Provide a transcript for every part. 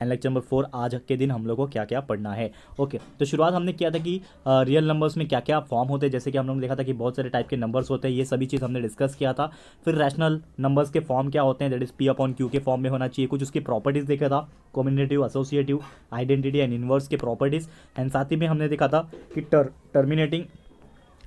And lecture number 4 आज के दिन हम लोग को क्या क्या पढ़ना है। ओके, तो शुरुआत हमने किया था कि रियल नंबर्स में क्या क्या फॉर्म होते हैं, जैसे कि हम लोगों ने देखा था कि बहुत सारे टाइप के नंबर्स होते हैं, ये सभी चीज़ हमने डिस्कस किया था। फिर रैशनल नंबर्स के फॉर्म क्या होते हैं, that is P upon Q के फॉर्म में होना चाहिए, कुछ उसकी प्रॉपर्टीज़ देखा था, combinative, associative, identity and inverse के प्रॉपर्टीज़। एंड साथ ही में हमने देखा था कि terminating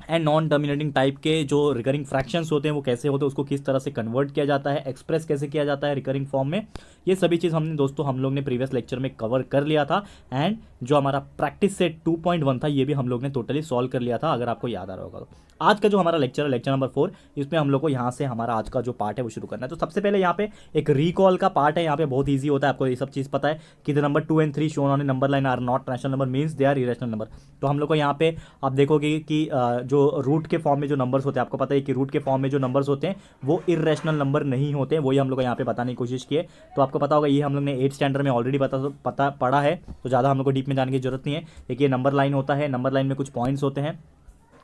and non terminating type के जो रिकरिंग फ्रैक्शंस होते हैं वो कैसे होते हैं, उसको किस तरह से कन्वर्ट किया जाता है, एक्सप्रेस कैसे किया जाता है रिकरिंग फॉर्म में। ये सभी चीज़ हमने दोस्तों हम लोग ने प्रीवियस लेक्चर में कवर कर लिया था। एंड जो हमारा प्रैक्टिस सेट 2.1 था ये भी हम लोग ने टोटली सॉल्व कर लिया था, अगर आपको याद आ रहा होगा तो। आज का जो हमारा लेक्चर है, लेक्चर नंबर 4, इसमें हम लोग को यहाँ से हमारा आज का जो पार्ट है वो शुरू करना है। तो सबसे पहले यहाँ पे एक रिकॉल का पार्ट है, यहाँ पे बहुत ईजी होता है, आपको ये सब चीज़ पता है कि the number 2 and 3 shown on a number line are not rational number, means they are irrational number. तो हम लोग को यहाँ पे आप देखोगे कि जो रूट के फॉर्म में जो नंबर्स होते हैं, आपको पता है कि रूट के फॉर्म में जो नंबर्स होते हैं वो इरेशनल नंबर नहीं होते हैं, वही हम लोग यहाँ पे बताने की कोशिश किए। तो आपको पता होगा, ये हम लोग ने 8th स्टैंडर्ड में ऑलरेडी पता पढ़ा है, तो ज़्यादा हम लोग को डीप में जाने की जरूरत नहीं है। एक ये नंबर लाइन होता है, नंबर लाइन में कुछ पॉइंट्स होते हैं।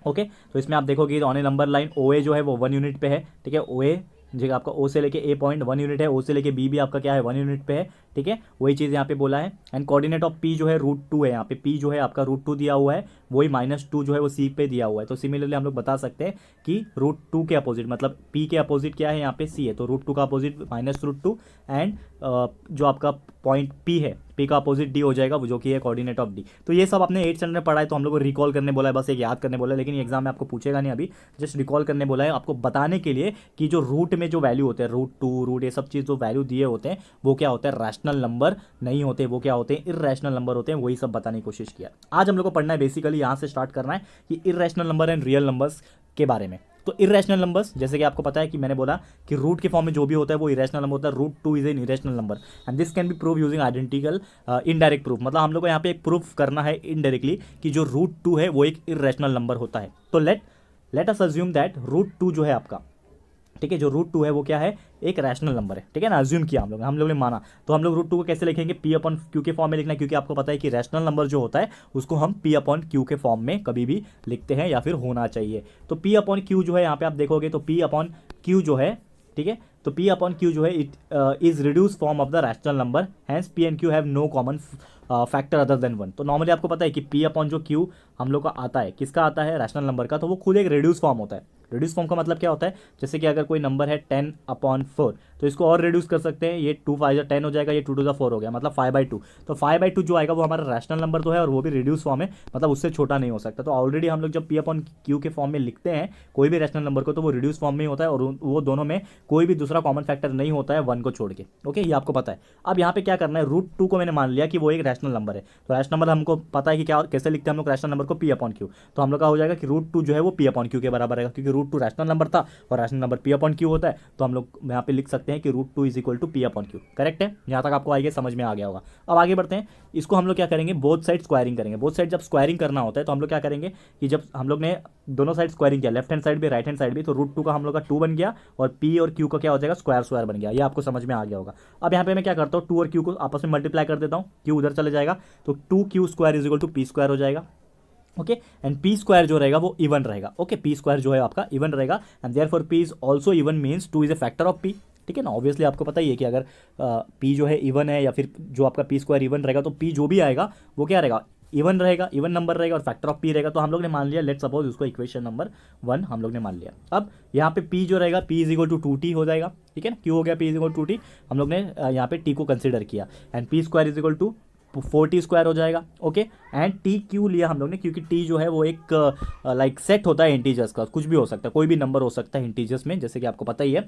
ओके, तो इसमें आप देखोगे ऑन ए नंबर लाइन ओ ए जो है वो 1 यूनिट पे है, ठीक है। ओ ए जो आपका ओ से लेके ए पॉइंट 1 यूनिट है, ओ से लेके बी भी आपका क्या है 1 यूनिट पे है, ठीक है। वही चीज़ यहाँ पे बोला है। एंड कोऑर्डिनेट ऑफ पी जो है √2 है, यहाँ पे पी जो है आपका √2 दिया हुआ है, वही -2 जो है वो सी पे दिया हुआ है। तो सिमिलरली हम लोग बता सकते हैं कि √2 के अपोजिट, मतलब पी के अपोजिट क्या है यहाँ पे सी है, तो √2 का अपोजिट -√2। एंड जो आपका पॉइंट पी है, पी का अपोजिट डी हो जाएगा, वो जो कि है कोऑर्डिनेट ऑफ डी। तो ये सब आपने 8th स्टैंडर्ड में पढ़ा है, तो हम लोग को रिकॉल करने बोला है, बस एक याद करने बोला है, लेकिन एग्जाम में आपको पूछेगा नहीं अभी, जस्ट रिकॉल करने बोला है आपको बताने के लिए कि जो रूट में जो वैल्यू होते हैं, √2 रूट ये सब चीज़ जो वैल्यू दिए होते हैं वो क्या होता है, रैशनल नंबर नहीं होते, वो क्या होते हैं, इर्रेशनल नंबर होते हैं। वही सब बताने की कोशिश किया। आज हम लोग को पढ़ना है, बेसिकली यहाँ से स्टार्ट करना है कि irrational number and real numbers के बारे में। तो इरेशनल नंबर्स, जैसे कि आपको पता है कि मैंने बोला कि रूट के फॉर्म में जो भी होता है वो इरेशनल नंबर होता है। √2 is an irrational number and this can be prove using identical indirect proof, मतलब हम लोग को यहाँ पे एक प्रूफ करना है इनडायरेक्टली कि जो √2 है वो एक इरेशनल नंबर होता है। तो लेट अस अज्यूम दैट √2 जो है आपका, ठीक है, जो √2 है वो क्या है, एक रैशनल नंबर है, ठीक है ना। अज्यूम किया हम लोग ने माना, तो हम लोग √2 को कैसे लिखेंगे, पी अपॉन क्यू के फॉर्म में लिखना है, क्योंकि आपको पता है कि रैशनल नंबर जो होता है उसको हम पी अपॉन क्यू के फॉर्म में कभी भी लिखते हैं या फिर होना चाहिए। तो पी अपॉन क्यू जो है यहाँ पे आप देखोगे तो पी अपॉन क्यू जो है, ठीक है, तो पी अपॉन क्यू जो है it is reduce form of the rational number, hence P and Q have no common factor other than 1। तो नॉर्मली आपको पता है कि पी अपॉन जो क्यू हम लोग का आता है, किसका आता है, रैशनल नंबर का, तो वो खुद एक रिड्यूस फॉर्म होता है। रिड्यूस फॉर्म का मतलब क्या होता है, जैसे कि अगर कोई नंबर है 10/4 तो इसको और रिड्यूस कर सकते हैं, ये 2 5 10 हो जाएगा, ये 2 2 4 हो गया, मतलब 5/2। तो 5/2 जो आएगा वो हमारा रैशनल नंबर तो है और वो भी रिड्यूस फॉर्म है, मतलब उससे छोटा नहीं हो सकता। तो ऑलरेडी हम लोग जब पी अपॉन क्यू के फॉर्म में लिखते हैं कोई भी रैशनल नंबर को, तो वो रिड्यूस फॉर्म में ही होता है और वो दोनों में कोई भी दूसरा कॉमन फैक्टर नहीं होता है 1 को छोड़ के। ओके, ये आपको पता है। अब यहाँ पे क्या करना है, √2 को मैंने मान लिया कि वो एक रैशनल नंबर है, तो रैशनल नंबर हमको पता है कि क्या कैसे लिखते हैं हम लोग रैशनल नंबर को, पी अपॉन क्यू। तो हम लोग का हो जाएगा कि √2 जो है वो पी अपॉन क्यू के बराबर है, क्योंकि √2 रैशनल नंबर था और rational number P upon Q होता है, तो हम लोग यहाँ पे लिख सकते हैं कि √2 is equal to P upon Q. Correct है, यहाँ तक आपको आइए समझ में आ गया होगा। अब आगे बढ़ते हैं, इसको हम लोग क्या करेंगे, बोथ साइड स्क्वायरिंग करेंगे। बोथ साइड जब स्क्वायरिंग करना होता है तो हम लोग क्या करेंगे कि जब हम लोग ने दोनों साइड स्क्वायरिंग किया, लेफ्ट हैंड साइड भी राइट हैंड साइड भी, तो √2 का हम लोग का 2 बन गया और पी और क्यू का क्या हो जाएगा, स्क्वायर बन गया। ये आपको समझ में आ गया होगा। अब यहाँ पे मैं क्या करता हूँ, 2 और क्यू को आपस में मल्टीप्लाई कर देता हूँ, क्यू उधर चले जाएगा, तो 2q² is equal to p² हो जाएगा। ओके, एंड p² जो रहेगा वो इवन रहेगा। ओके, p² जो है आपका इवन रहेगा and therefore p is also even, means 2 is a factor of p, ठीक है ना। ऑब्वियसली आपको पता ही है कि अगर p जो है इवन है या फिर जो आपका p² इवन रहेगा, तो p जो भी आएगा वो क्या रहेगा, इवन रहेगा, इवन नंबर रहेगा और फैक्टर ऑफ p रहेगा। तो हम लोग ने मान लिया, लेट सपोज उसको इक्वेशन नंबर 1 हम लोग ने मान लिया। अब यहाँ पे p जो रहेगा p is equal to 2t हो जाएगा, ठीक है ना। क्यों हो गया p is equal to 2t, हम लोग ने यहाँ पे t को कंसिडर किया and p² is equal to 4t² हो जाएगा। ओके, एंड टी क्यू लिया हम लोग ने, क्योंकि टी जो है वो एक लाइक सेट होता है इंटीजर्स का, कुछ भी हो सकता है, कोई भी नंबर हो सकता है इंटीजर्स में, जैसे कि आपको पता ही है,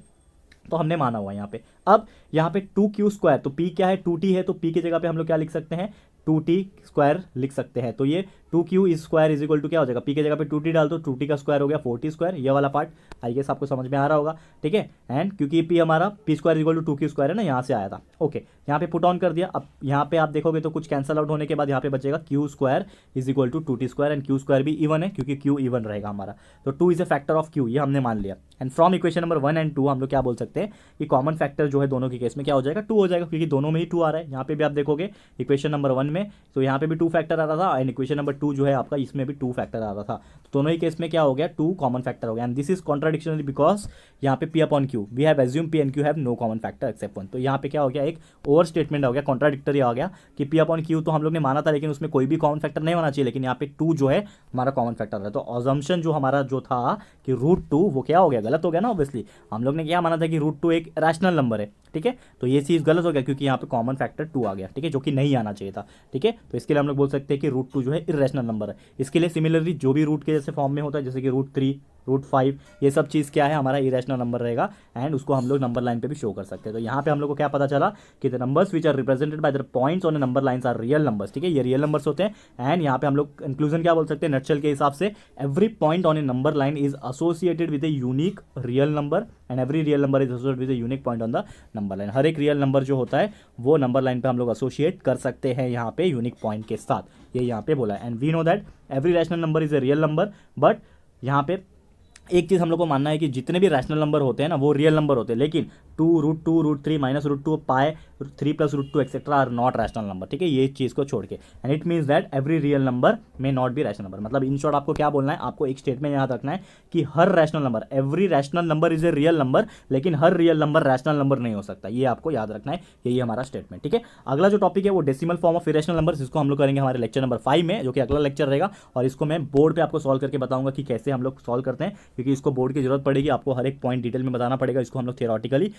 तो हमने माना हुआ है यहाँ पे। अब यहाँ पे 2q², तो p क्या है, 2t है, तो p की जगह पे हम लोग क्या लिख सकते हैं, 2t² लिख सकते हैं। तो ये 2q² इज इक्वल टू क्या हो जाएगा, p की जगह पे 2t डाल दो, 2t का स्क्वायर हो गया 4t²। ये वाला पार्ट आई गेस आपको समझ में आ रहा होगा, ठीक है। एंड क्योंकि p हमारा p² इक्वल टू 2q² है ना, यहाँ से आया था। ओके, यहाँ पे पुट ऑन कर दिया। अब यहाँ पे आप देखोगे तो कुछ कैंसल आउट होने के बाद यहाँ पे बचेगा q² is equal to 2t² and q² भी इवन है क्योंकि q इवन रहेगा हमारा, तो 2 is a factor of q, ये हमने मान लिया। And from equation number 1 and 2 हम लोग क्या बोल सकते हैं कि कॉमन फैक्टर जो है दोनों के केस में क्या हो जाएगा, 2 हो जाएगा, क्योंकि दोनों में ही 2 आ रहा है। यहाँ पे भी आप देखोगे इक्वेशन नंबर 1 में, तो यहाँ पे भी 2 फैक्टर आ रहा था एंड इक्वेशन नंबर 2 जो है आपका इसमें भी 2 फैक्टर आ रहा था, तो दोनों ही केस में क्या हो गया 2 कॉमन फैक्टर हो गया। And this is contradictionary because यहाँ पे P upon Q we have assume P and Q have no common factor except 1। तो यहाँ पे क्या हो गया एक ओवर स्टेटमेंट हो गया, कॉन्ट्राडिक्टरी आ गया कि पी अपॉन क्यू तो हम लोग ने माना था लेकिन उसमें कोई भी कॉमन फैक्टर नहीं होना चाहिए, लेकिन यहाँ पे 2 जो है हमारा कॉमन फैक्टर है। तो अजम्पशन जो हमारा जो था कि √2 वो क्या हो गया, गलत हो गया ना। ऑब्वियसली हम लोग ने क्या माना था कि √2 एक रैशनल नंबर है, ठीक है, तो ये चीज़ गलत हो गया क्योंकि यहाँ पे कॉमन फैक्टर 2 आ गया, ठीक है, जो कि नहीं आना चाहिए था, ठीक है। तो इसके लिए हम लोग बोल सकते हैं कि √2 जो है इरेशनल नंबर है। इसके लिए सिमिलरली जो भी रूट के जैसे फॉर्म में होता है जैसे कि √3 √5 ये सब चीज़ क्या है हमारा इरेशनल नंबर रहेगा, एंड उसको हम लोग नंबर लाइन पे भी शो कर सकते हैं। तो यहाँ पे हम लोग को क्या पता चला कि the numbers which are represented by the points on the number lines are real numbers, ठीक है, ये रियल नंबर्स होते हैं। एंड यहाँ पे हम लोग कंक्लूजन क्या बोल सकते हैं नटशेल के हिसाब से, every point on a number line is associated with a unique real number and every real number is associated with a unique point on the number line. हर एक रियल नंबर जो होता है वो नंबर लाइन पे हम लोग associate कर सकते हैं यहाँ पे यूनिक पॉइंट के साथ, ये यहाँ पे बोला है। And we know that every rational number is a real number, but यहाँ पे एक चीज़ हम लोग को मानना है कि जितने भी रैशनल नंबर होते हैं ना वो रियल नंबर होते हैं, लेकिन 2 √2 √3 -√2 पाए 3 + √2 etcetera are not rational number, ठीक है, ये चीज़ को छोड़ के। And it means that every real number may not be rational number. मतलब इन शॉर्ट आपको क्या बोलना है, आपको एक स्टेटमेंट याद रखना है कि हर rational number every rational number is a real number, लेकिन हर रियल नंबर रैशनल नंबर नहीं हो सकता, ये आपको याद रखना है, यही हमारा स्टेटमेंट, ठीक है। अगला जो टॉपिक है वो decimal form of irrational number, इसको हम लोग करेंगे हमारे लेक्चर नंबर 5 में, जो कि अगला लेक्चर रहेगा, और इसको मैं बोर्ड पे आपको सॉल्व करके बताऊंगा कि कैसे हम लोग सॉल्व करते हैं, क्योंकि इसको बोर्ड की जरूरत पड़ेगी, आपको हर एक पॉइंट डिटेल में बताना पड़ेगा, इसको हम लोग थियोरेटिकली